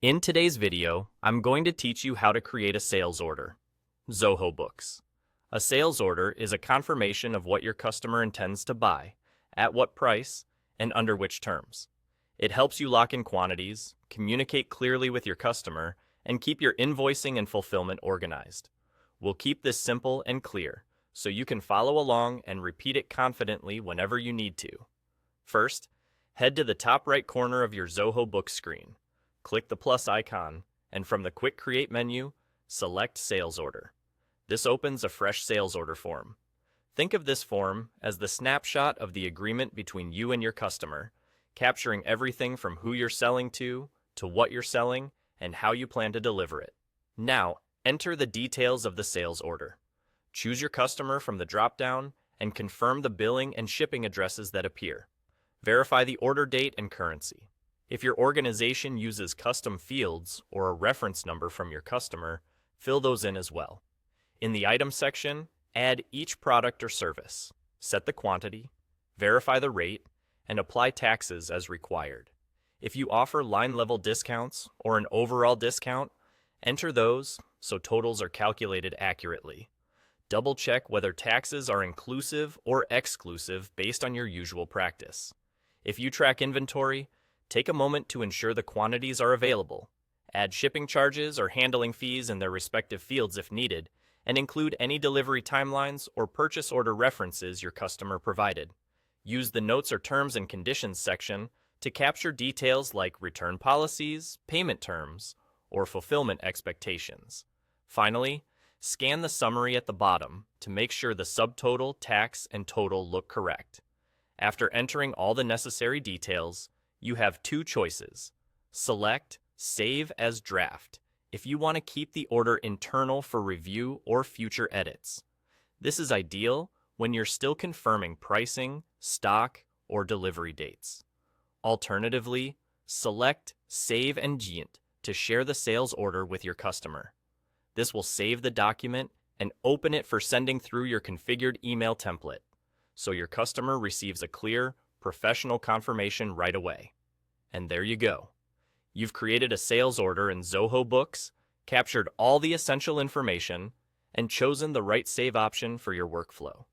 In today's video, I'm going to teach you how to create a sales order. Zoho Books. A sales order is a confirmation of what your customer intends to buy, at what price, and under which terms. It helps you lock in quantities, communicate clearly with your customer, and keep your invoicing and fulfillment organized. We'll keep this simple and clear, so you can follow along and repeat it confidently whenever you need to. First, head to the top right corner of your Zoho Books screen. Click the plus icon, and from the Quick Create menu, select Sales Order. This opens a fresh sales order form. Think of this form as the snapshot of the agreement between you and your customer, capturing everything from who you're selling to what you're selling, and how you plan to deliver it. Now, enter the details of the sales order. Choose your customer from the drop-down and confirm the billing and shipping addresses that appear. Verify the order date and currency. If your organization uses custom fields or a reference number from your customer, fill those in as well. In the item section, add each product or service, set the quantity, verify the rate, and apply taxes as required. If you offer line-level discounts or an overall discount, enter those so totals are calculated accurately. Double-check whether taxes are inclusive or exclusive based on your usual practice. If you track inventory, take a moment to ensure the quantities are available. Add shipping charges or handling fees in their respective fields if needed, and include any delivery timelines or purchase order references your customer provided. Use the Notes or Terms and Conditions section to capture details like return policies, payment terms, or fulfillment expectations. Finally, scan the summary at the bottom to make sure the subtotal, tax, and total look correct. After entering all the necessary details, you have two choices. Select Save as Draft if you want to keep the order internal for review or future edits. This is ideal when you're still confirming pricing, stock, or delivery dates. Alternatively, select Save and Gint to share the sales order with your customer. This will save the document and open it for sending through your configured email template, so your customer receives a clear, professional confirmation right away. And there you go. You've created a sales order in Zoho Books, captured all the essential information, and chosen the right save option for your workflow.